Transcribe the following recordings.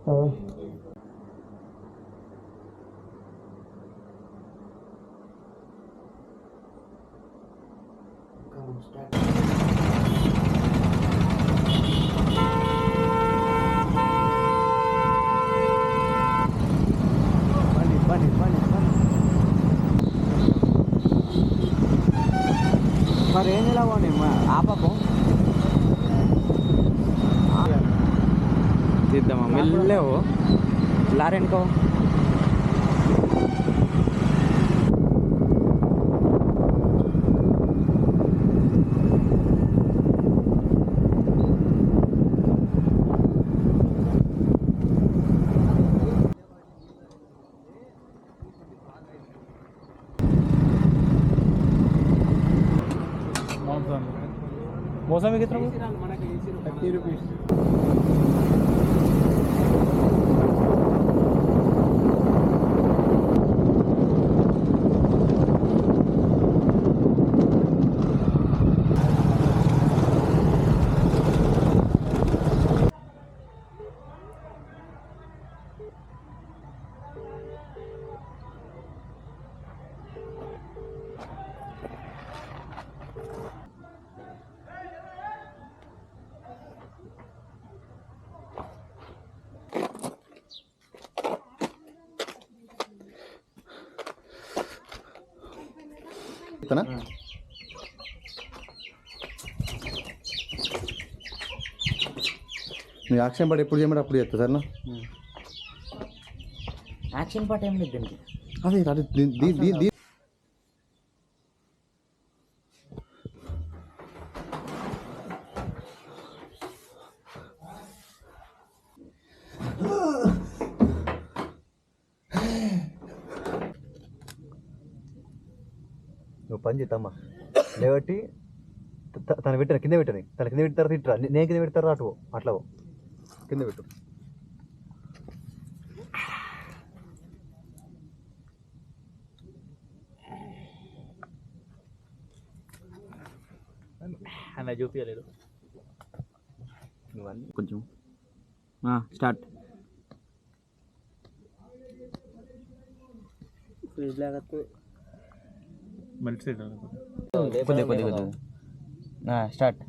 మరి ఏం నిలవండి ఆపకు తీద్దామా మెల్లవు లారెనుకో मौसमी कितना 30 रुपीस యాక్షన్ పాట ఎప్పుడు చేయమంటే అప్పుడు చేస్తా సరేనా యాక్షన్ పాట ఏం లేదండి అదే అదే నువ్వు పని చేద్దామా లేబట్టి తన పెట్టాను కింద పెట్టని తన కింద పెట్టారు తిట్టరా నేను కింద పెడతారా అటు అట్లా కింద పెట్టు అన్న చూపించలేదు నువ్వు కొంచెం స్టార్ట్ స్టార్ట్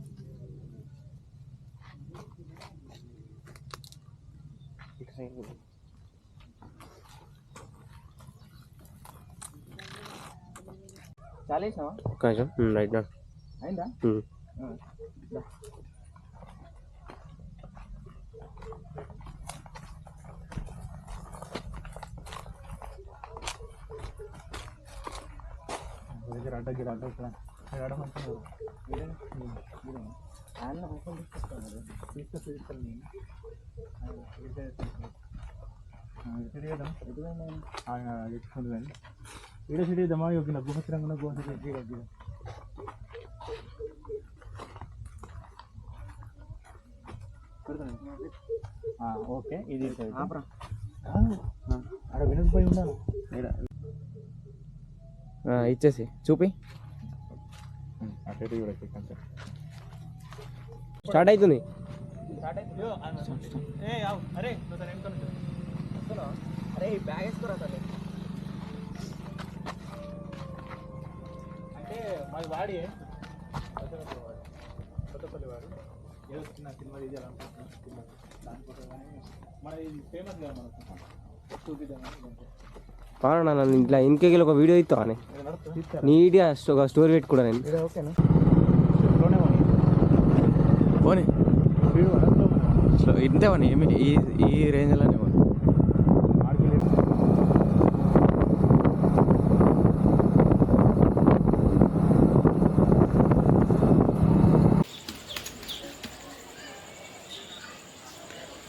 చాలేసావా కొంచెం రైట్ నా అయిందా ఈడ సిటీ దమా యోగిన గుహత్రంగన గుహ ఓకే ఇది అక్కడ వినకపోయి ఉన్నాను ఇచ్చేసి చూపి స్టార్ట్ అవుతుంది అరే బ్యాగ్ వేసుకోరా తల్లి అంటే మాది వాడి కొత్తపల్లి వాడు ఏదో చిన్న సినిమా ఇది అనుకుంటున్నాను దానికోసం కానీ మన ఇది ఫేమస్ కదా మనకు చూపిద్దామని పాడనా నన్ను ఇట్లా ఇంకెళ్ళి ఒక వీడియో ఇస్తావా నీట్గా ఒక స్టోరీ పెట్టుకున్నా నేను ఓకేనా పోనీ ఇంతేవని ఈ రేంజ్లోనే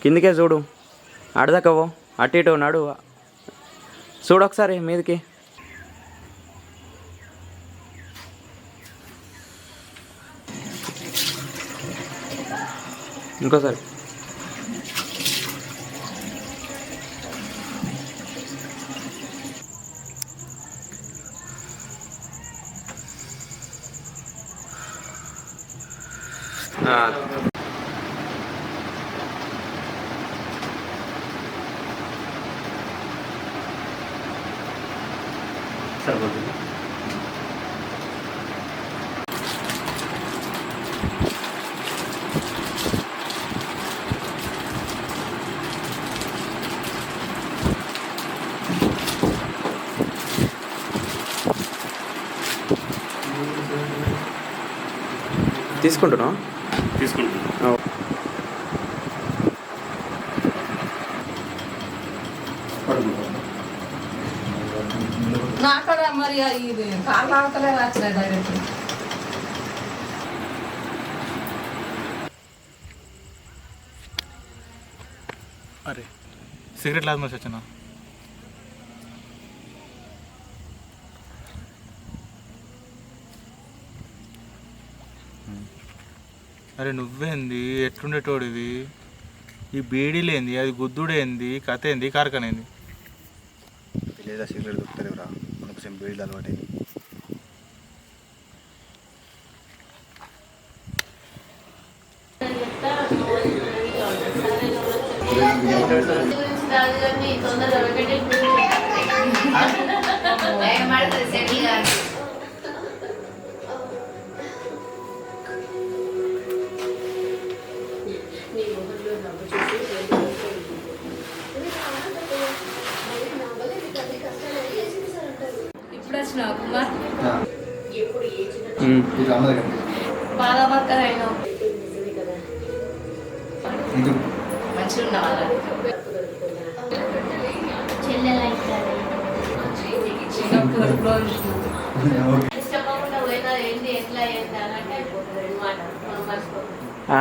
కిందికే చూడు అడదకవో అటు ఇటు నడు చూడు ఒకసారి మీదకి ఇంకోసారి తీసుకుంటున్నావు? తీసుకుంటున్నాను. నాక్కడ మరి ఇది కార్లు ఆడతలే రాత్రి డైరెక్ట్. అరే సిగరెట్ లాజ్ మనిషి వచ్చానా? అరే నువ్వేంది ఎట్లుండేటోడివి? ఈ బీడీలేంది, అది గుద్దుడేంది, కథ ఏంది, కార్ఖానేంది? లేదా సిగరెట్ దొరుకుతారేవరా, మనకు కొంచెం బీడీలు అలవాటు. ఇప్పుడు వచ్చినావు కుమార్, ఇది అమ్మ దగ్గర బాగా వర్కర్ అయినావు, మంచిగా ఉన్నావా?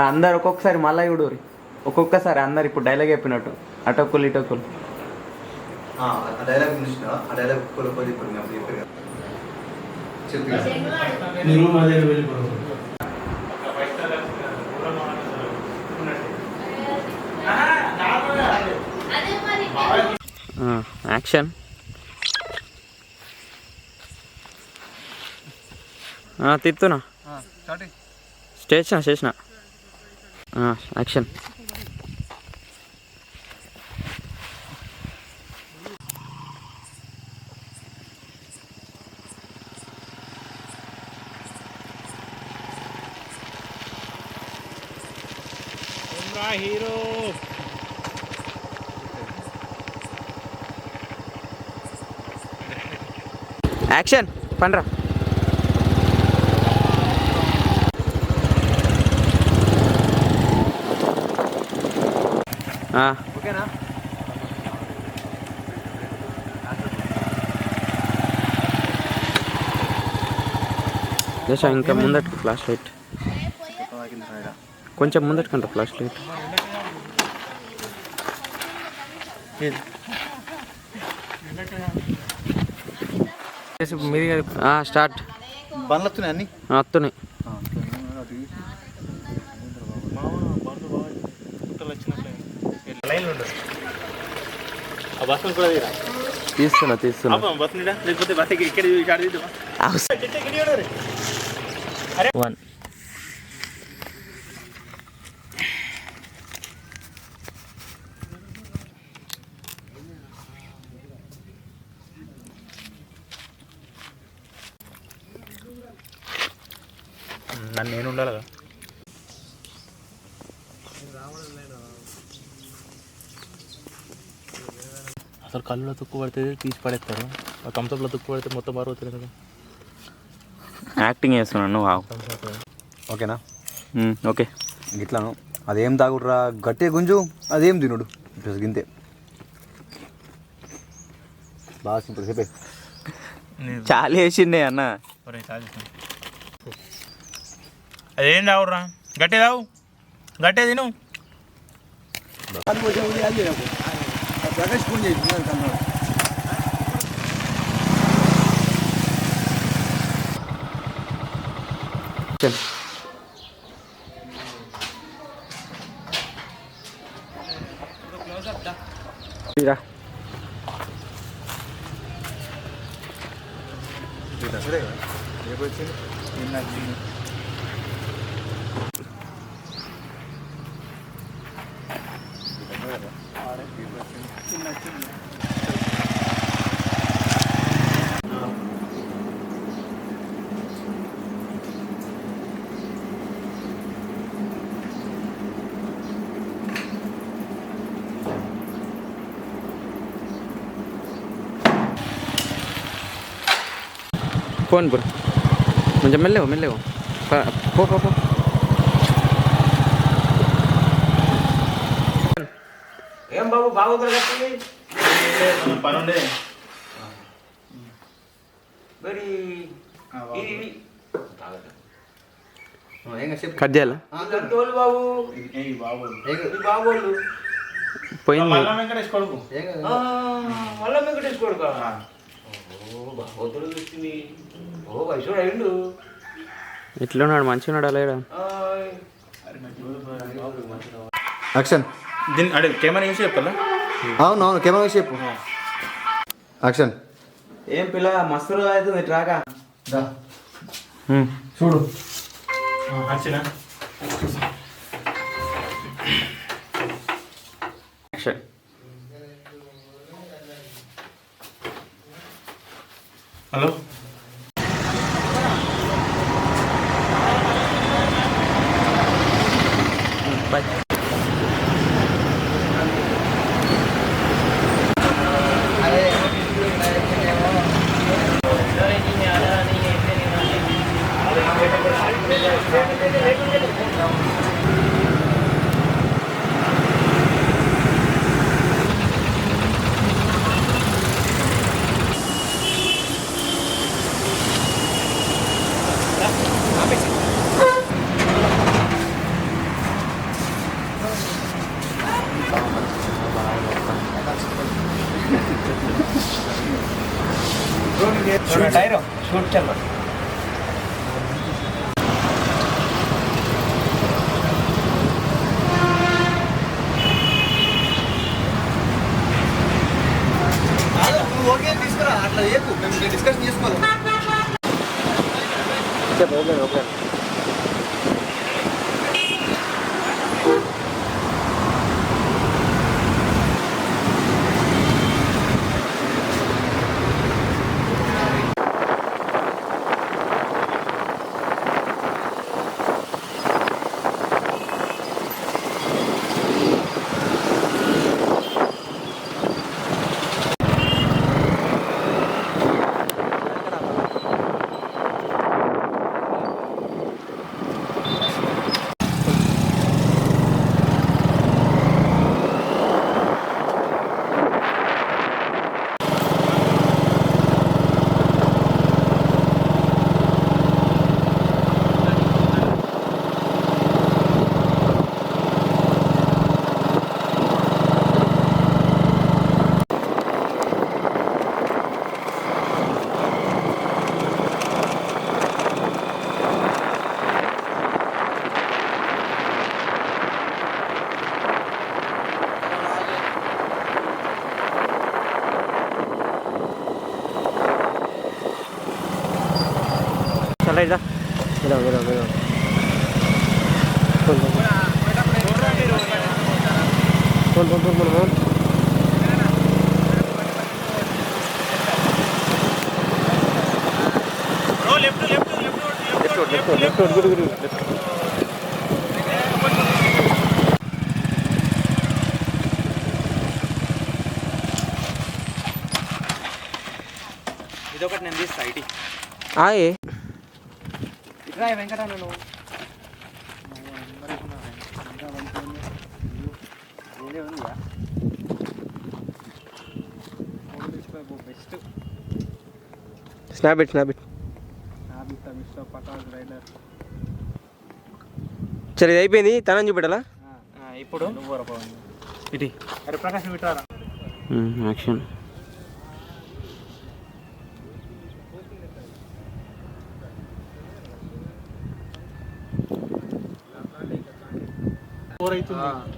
అందరు ఒక్కొక్కసారి మళ్ళా చూడరు, ఒక్కొక్కసారి అందరు ఇప్పుడు డైలాగ్ చెప్పినట్టు అటొక్కులు ఇటొక్కులు. ఆ డైలాగ్ చూసినా, ఆ డైలాగ్ కొద్ది ఇప్పుడు మేము చెప్పారు కదా, యాక్షన్. తిత్తునా చేసిన యాక్షన్. Hero action పండ్రా. ఓకేనా? దేశా ఇంకా ముందటికి ఫ్లాష్ లైట్, కొంచెం ముందటికంట ఫ్లాష్ లైట్. స్టార్ట్. బండ్లు వస్తున్నాయి అన్ని వస్తున్నాయి. తీస్తున్నా లేకపోతే బస్ ఇక్కడ వన్ నన్ను నేను ఉండాలి కదా. అసలు కళ్ళులో తుక్కు పడితే తీసి పడేస్తారు, థమ్స్అప్లో తుక్కు పడితే మొత్తం బాగా అవుతుంది కదా. యాక్టింగ్ చేస్తున్నాను నువ్వు. ఓకేనా? ఓకే. ఇట్లాను అదేం తాగుడురా, గట్టే గుంజు, అదేం తినుడు, గింతే. బాగా సింపుల్ చెప్పే. చాలా వేసిండే అన్న. అదేం తాగుడురా, గట్టే తాగు, గట్టే తిను. ప్రకాష్ ఫోన్ చేసి సరే రేపు వచ్చింది ఫోన్ బ్రో. కొంచెం మెల్లవు పో పో పో. ఏం బాబు బాగోగులు కట్టి పనుండే మరి చెప్పు కట్ చేయాలా బాబు బాబోళ్ళు పోయింది మల్లా వెంకటేష్ కొడుకు మళ్ళా వెంకటేష్ కొడుకు బాగోతులు చూస్తుంది ఓ వయసుడు అయిండు ఎట్లున్నాడు మంచిగా ఉన్నాడు అలా యాక్షన్ దీన్ని అడే కెమెరా యూస్ చెప్పాలా అవును కెమెరా వేసి చెప్పు యాక్షన్ ఏం పిల్ల మస్తు రోజు అవుతుంది ట్రాకా చూడు వచ్చినా action hello boy tyre shoot చల్ ఓకే తీసుకురా అట్లా చెప్పు మేము డిస్కషన్ చేసుకోవాలి ఓకే चल जा मेरा मेरा मेरा कौन कौन कौन कौन कौन लेफ्ट गुड गुड ఇదొకటి నేను తీస్తా ఐటీ ఆయే ఇట్రా వెంకటన్న నువ్వు స్నాప్ ఇట్ సరే ఇది అయిపోయింది తనని చూపెట్టాలా ఇప్పుడు ఇది అరే ప్రకాశం విట్టారా యాక్షన్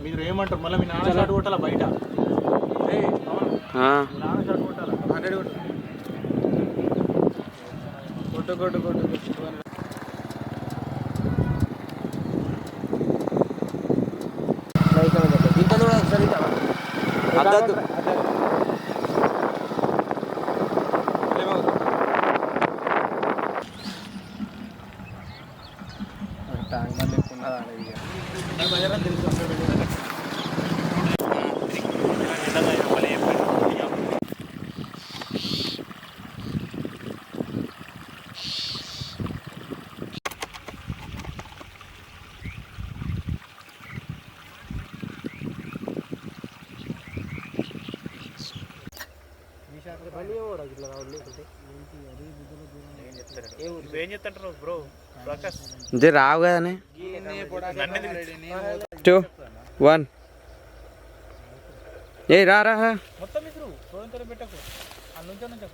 మీరు ఏమంటారు మళ్ళీ మీ నాన్న షాట్ కొట్టాలా బయట నాన్న షాట్ కొట్టాలా 100 కొట్టు అద్దద్దు ఏం చెప్తాంటారు బ్రో ప్రకాష్? ఇదే రావు కదనే. 2, 1 ఏ రా రా రా. మొత్తం ఇసురు రోజంతా పెట్టకు నుంచి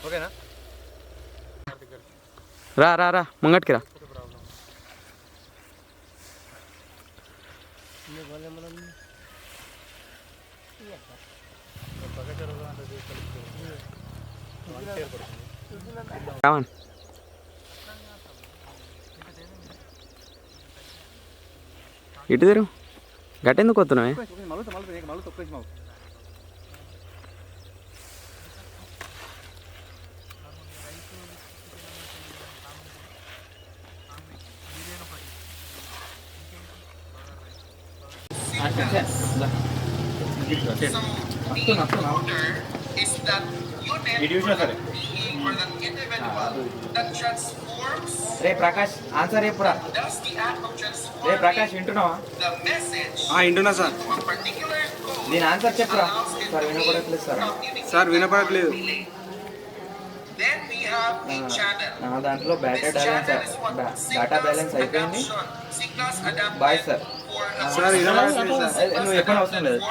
ఓకేనా? రా రా రా ముంగట్కి రా. కావన్ ఇటు తెరు గట్టెందుకు వస్తున్నావే? మళ్ళీ తొక్కేసి మాకు రే ప్రకాష్ ఆన్సర్ ఎప్పుడా? రే ప్రకాష్ వింటున్నావా? వింటున్నా సార్. దీని ఆన్సర్ చెప్పురా. సార్ వినపడట్లేదు సార్. సార్ వినపడట్లేదు. నా దాంట్లో డేటా బ్యాలెన్స్ అయిపోయింది. Bye sir. సార్ వినపడట్లేదు సార్. నువ్వు ఎప్పుడు అవసరం లేదు.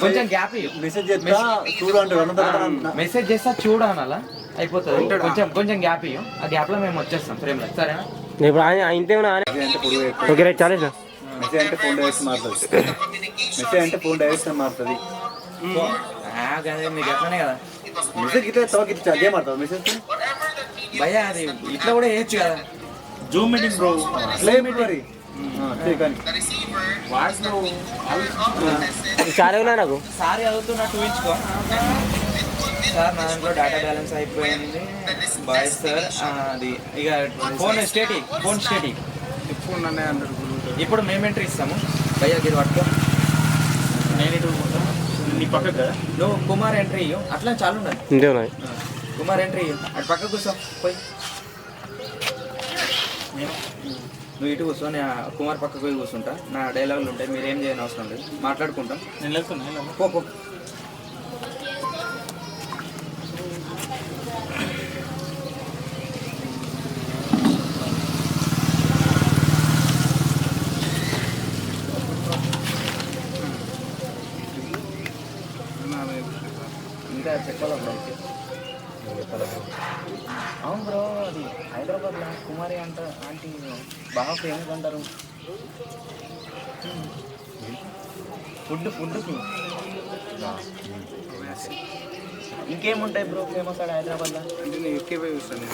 కొంచెం గ్యాప్ మెసేజ్ చేస్తా చూడు అంటాడు. మెసేజ్ చేస్తా చూడు అనాలా అయిపోతుంది. కొంచెం గ్యాప్ ఇవ్వు. ఆ గ్యాప్ లో మేము వచ్చేస్తాం ఫ్రేమ్ లో. సరేనా? Okay right challenge. మెసేజ్ అంటే ఫోన్ డైరెక్ట్ మారుతుంది. మెసేజ్ అంటే ఫోన్ డైరెక్ట్ మారుతుంది. మీకు ఎట్లనే కదా మెసేజ్ ఇట్లా తోకి అదే మారుతుంది. మెసేజ్ భయ్యా అది ఇట్లా కూడా వేయచ్చు కదా. Zoom meeting bro. అట్లే మరి కానీ సారీ నాకు సారీ చదువుతున్నట్టు ఊహించుకో. సార్ నా దాంట్లో డేటా బ్యాలెన్స్ అయిపోయింది. Bye sir. అది ఇక ఫోన్ స్టేటీ. ఇప్పుడు నన్నే అంటారు. ఇప్పుడు మేము ఎంట్రీ ఇస్తాము. భయ్యా గిరి పట్టుకో. నేను ఇటు నీ పక్కకు కదా. నువ్వు కుమార్ ఎంట్రీ ఇవ్వు. అట్లా చాలు ఉన్నది. కుమార్ ఎంట్రీ ఇవ్వు. అటు పక్క కూర్చో పోయి. నువ్వు ఇటు కూర్చో. నేను కుమార్ పక్కకు పోయి కూర్చుంటా. నా డైలాగులు ఉంటాయి. మీరు ఏం చేయని అవసరం లేదు. మాట్లాడుకుంటాం. నేను వెళ్తున్నా. పో. ఇంకా చెప్పాలా బ్రో? అవును బ్రో, అది హైదరాబాద్లో కుమారి అంట ఆంటీ బాగా ఫేమస్ అంటారు. ఫుడ్కి ఇంకేముంటాయి బ్రో ఫేమస్ ఆడ హైదరాబాద్లో? అంటే నేను ఎక్కే పోయి చూస్తాను.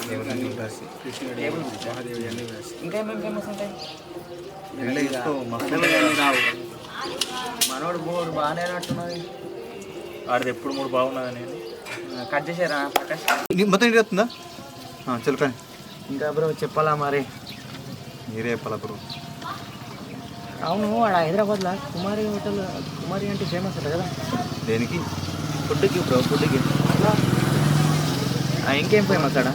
ఇంకేమేమి ఫేమస్ ఉంటాయి? మనోడు బోర్డు బాగానే నట్టున్నది. ఆడిది ఎప్పుడు మూడు బాగున్నది. నేను కట్ చేసారా ప్రకాష్? మొత్తం ఇంటికి వస్తుందా? చలు కానీ ఇంకా బ్రో చెప్పాలా మరి? మీరే చెప్పాలా బ్రో? అవును, ఆడ హైదరాబాద్లో కుమారి హోటల్ కుమారి అంటే ఫేమస్ అంట కదా. దేనికి? ఫుడ్కి బ్రో, ఫుడ్కి. ఇంకేం ఫేమస్ ఆడ?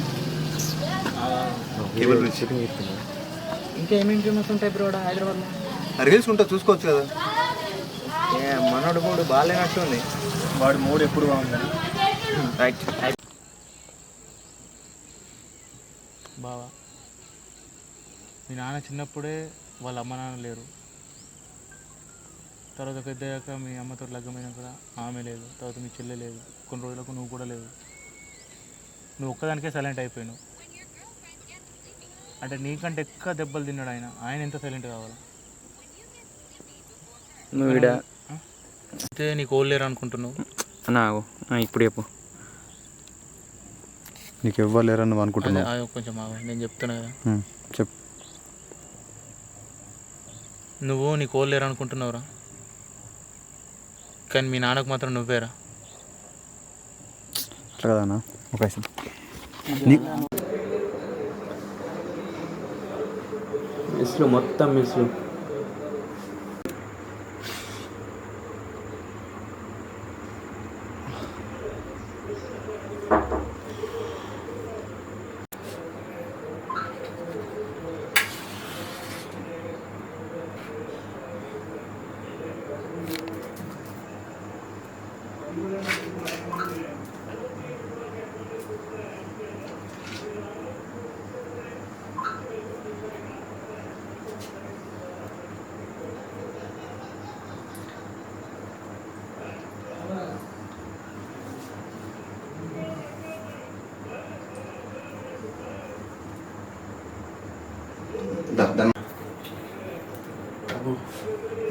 Cable bridge. ఇంకా ఏమేమి ఫేమస్ ఉంటాయి బ్రో ఆడ హైదరాబాద్లో? రీల్స్ ఉంటా చూసుకోవచ్చు కదా. మనోడు మూడు బాగాలేనట్టుంది. వాడి మూడు ఎప్పుడు బాగుంది. రైట్. బావా, మీ నాన్న చిన్నప్పుడే వాళ్ళ అమ్మ నాన్న లేరు. తర్వాత పెద్దయ్యాక మీ అమ్మతో లగ్గమైనా కూడా ఆమె లేదు. తర్వాత మీ చెల్లె లేదు. కొన్ని రోజులకు నువ్వు కూడా లేదు. నువ్వు ఒక్కదానికే సైలెంట్ అయిపోయావు. అంటే నీకంటే ఎక్కువ దెబ్బలు తిన్నాడు ఆయన. ఆయన ఎంత సైలెంట్ కావాలి? నువ్వు అయితే నీకు ఓళ్ళు లేరు అనుకుంటున్నావు. నాకు ఇప్పుడు చెప్పు. నీకు ఎవ్వరు లేరని నువ్వు అనుకుంటున్నావు. కొంచెం నేను చెప్తున్నా కదా. చెప్పు. నువ్వు నీకు ఓళ్ళు లేరు అనుకుంటున్నావురా, కానీ మీ నాన్నకు మాత్రం నువ్వేరా. అట్లా కదన్నా. ఒక మెస్లు మొత్తం మెస్లు.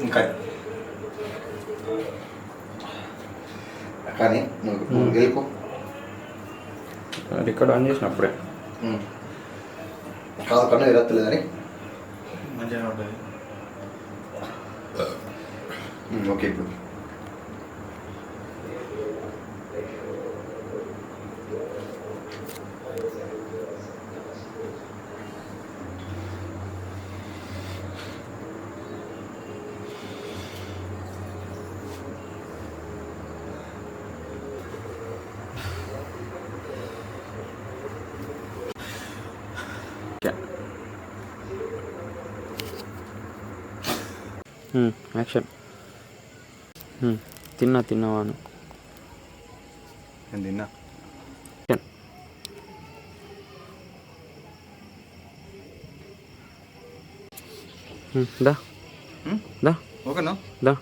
ఇంకా కానీ నువ్వు వెళ్ళిపో. రికార్డ్ ఆన్ చేసినప్పుడే కాదు కన్నా ఎరత్తలేదని. మంచిగా ఉంటుంది. ఓకే ఇప్పుడు యాక్షన్. తిన్నావాను నేను తిన్నా. దా దా ఓకేనా? దా.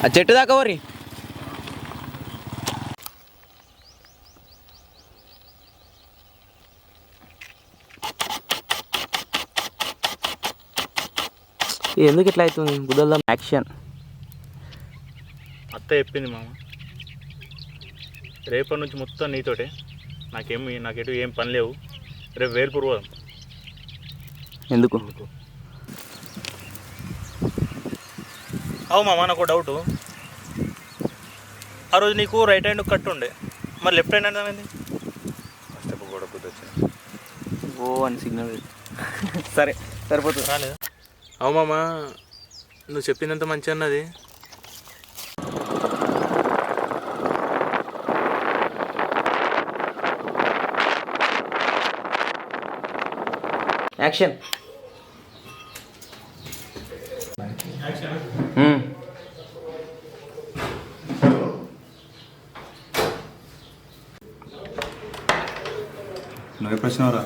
ఆ చెట్టు దాకా వరి. ఎందుకు ఇట్లా అవుతుంది బుద్ధల్లా? యాక్షన్. అత్త చెప్పింది మామ, రేపటి నుంచి మొత్తం నీతోటే, నాకెటు ఏం పని లేవు. రేపు వేల్పూర్ పోదాం. ఎందుకు? అవు మామ, నాకు డౌటు. ఆ రోజు నీకు రైట్ హ్యాండ్ కట్టు ఉండే, మరి లెఫ్ట్ హ్యాండ్ అంటే ఏమైంది? ఫస్ట్ కూడా బుద్ధి వచ్చింది. ఓ అని సిగ్నల్. సరే సరిపోతుంది. రాలేదా? అవు మామ, నువ్వు చెప్పిందంత మంచి అన్నది. యాక్షన్. నువ్వు ఎప్పుడు వచ్చినావురా?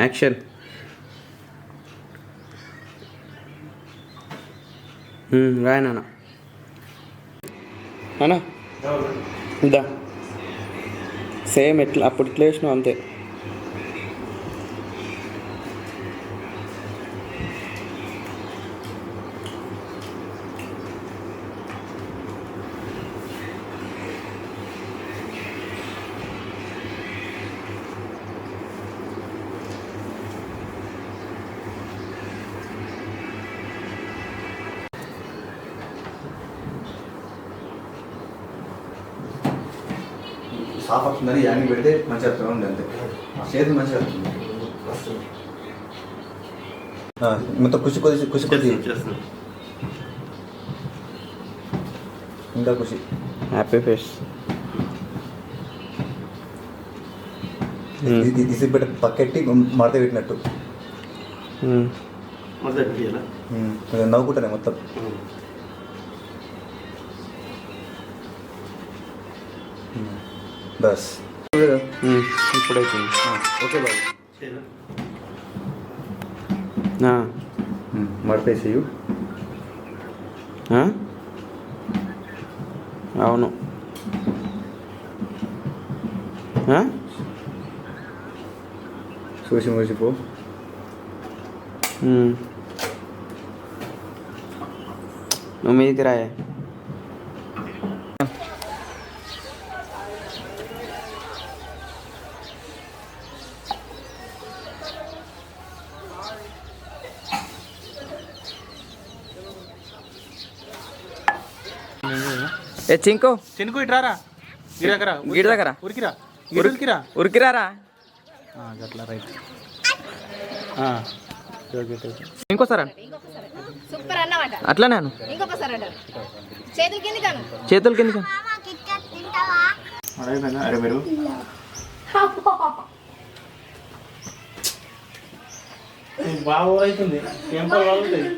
యాక్షన్. రాయనా అన్నా ఇదా సేమ్ ఎట్లా అప్పుడు ఇట్లా వేసినావు అంతే. సాఫ్ వస్తుందని యాన్ని పెడితే మంచిగా వస్తూ ఉంది అంతే. చేతి మంచిగా వస్తుంది. మొత్తం ఖుషి కొద్ది ఇంకా ఖుషి. Happy face. తీసి పెట్టి పక్కెట్టి మడత పెట్టినట్టు నవ్వుకుంటానే మొత్తం. బస్ ఇప్పుడైతే ఓకే బాబు. నా మడతేసేయు. అవును. చూసి మురిసిపో. నువ్వు మీదికి రాయే. ఏ చింకు చినుకు ఇట్రారా, గిరి దగ్గర గిడి దగ్గర ఉరికిరా. ఉరికిరా ఉరికిరారా అట్లా రైట్ ఇంకోసారి సూపర్ అన్నమాట అట్లా నేను ఇంకొకసారి అంటారు చేతులు కింది కాను చేతులు కింద అరే మీరు బాగా అవుతుంది టెంపల్ బాగుంటుంది